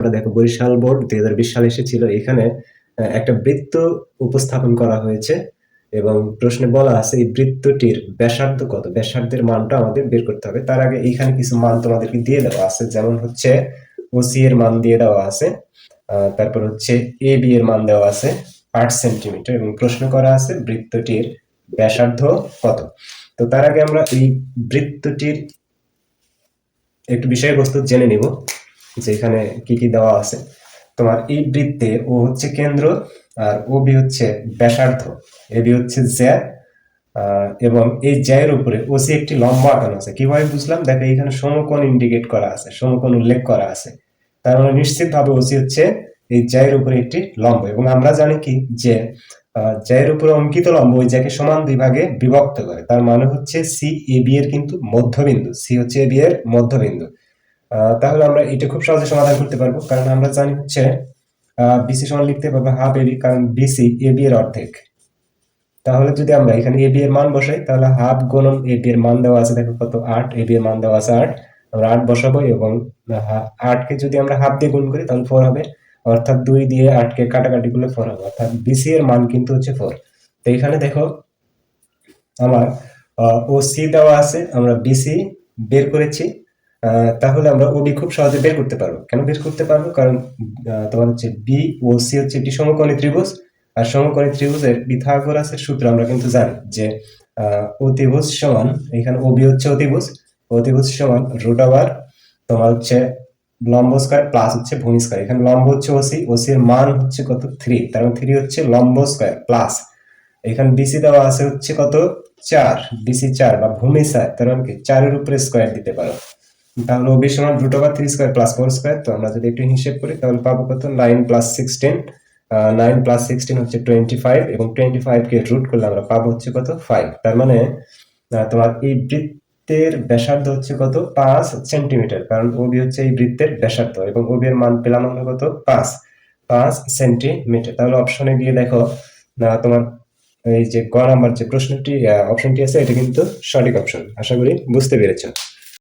আমরা দেখো বরিশাল বোর্ড 2020 সালে এসেছিল, এখানে একটা বৃত্ত উপস্থাপন করা হয়েছে এবং প্রশ্নে বলা আছে এই বৃত্তটির ব্যাসার্ধ কত, ব্যাসার্ধের মানটা আমাদের বের করতে হবে। তার আগে এইখানে কিছু মান তোমাদেরকে দিয়ে দেওয়া আছে, যেমন হচ্ছে ওসি এর মান দিয়ে দেওয়া আছে, তারপর হচ্ছে এ বি এর মান দেওয়া আছে 8 সেন্টিমিটার এবং প্রশ্ন করা আছে বৃত্তটির ব্যাসার্ধ কত। তো তার আগে আমরা এই বৃত্তটির একটু বিষয়বস্তু জেনে নিব যে এখানে কি কি দেওয়া আছে। তোমার এই বৃত্তে ও হচ্ছে কেন্দ্র আর ও বি হচ্ছে ব্যাসার্ধ, এ বি হচ্ছে জ্যা, এবং এই জ্যায়ের উপরে ওসি একটি লম্ব আঁকানো আছে। কিভাবে বুঝলাম, দেখো এখানে সমকোণ ইন্ডিকেট করা আছে, সমকোণ উল্লেখ করা আছে, তার মানে নিশ্চিতভাবে ওসি হচ্ছে এই জ্যায়ের উপরে একটি লম্ব। এবং আমরা জানি কি যে জ্যায়ের উপরে অঙ্কিত লম্ব ওই জ্যাকে সমান দুই ভাগে বিভক্ত করে, তার মানে হচ্ছে সি এ বি এর কিন্তু মধ্যবিন্দু, সি হচ্ছে এ বি এর মধ্যবিন্দু। তাহলে আমরা এটা খুব সহজে সমাধান করতে পারবো, কারণ আমরা জানি হচ্ছে বিসি সমান লিখতে পারবো হাফ এবি, কারণ বিসি এ বি এর অর্ধেক। তাহলে যদি আমরা এখানে এ বি এর মান বসাই, তাহলে হাফ গুণন এ বি এর মান দেওয়া আছে, দেখো কত 8, এ বি এর মান দেওয়া আছে 8, আমরা 8 বসাবো এবং 8 কে যদি আমরা হাফ দিয়ে গুণ করি তাহলে 4 হবে, অর্থাৎ 2 দিয়ে 8 কে কাটাকাটি করলে 4 হবে, অর্থাৎ বিসি এর মান কিন্তু হচ্ছে 4। তো এখানে দেখো আমার ও সি দেওয়া আছে, আমরা বিসি বের করেছি, তাহলে আমরা ওবি খুব সহজে বের করতে পারবো। কেন বের করতে পারবো, কারণ তোমার হচ্ছে বি ও সি হচ্ছে একটি সমকোণী ত্রিভুজ, আর সমকোণী ত্রিভুজের পিথাগোরাসের সূত্র আমরা কিন্তু জানি যে অতিভুজ সমান, এখানে ওবি হচ্ছে অতিভুজ, অতিভুজ সমান রুট ওভার তোমার হচ্ছে লম্ব স্কয়ার প্লাস হচ্ছে ভূমি স্কয়ার। এখানে লম্ব হচ্ছে ওসি, ওসি এর মান হচ্ছে কত 3, তার মানে 3 হচ্ছে লম্ব স্কয়ার প্লাস এখানে বিসি দেওয়া আছে হচ্ছে কত 4, বিসি 4 বা ভূমি 4, তার মানে কি 4 এর উপরে স্কয়ার দিতে পারো, তাহলে ওবি সমান root over 3 square plus 4 square. তো আমরা যদি একটু হিসাব করি তাহলে পাবো কত 9 প্লাস 16, 9 প্লাস 16 হচ্ছে 25 এবং 25 কে রুট করলে আমরা পাবো হচ্ছে কত 5। তার মানে তোমার এই বৃত্তের ব্যাসার্ধ হচ্ছে কত 5 সেন্টিমিটার, কারণ ওবি হচ্ছে এই বৃত্তের ব্যাসার্ধ এবং ওবি এর মান পেলাম আমরা কত 5 সেন্টিমিটার। তাহলে অপশনে গিয়ে দেখো তোমার এই যে গ নাম্বার যে প্রশ্নটি অপশনটি আছে এটা কিন্তু সঠিক অপশন। আশা করি বুঝতে পেরেছো।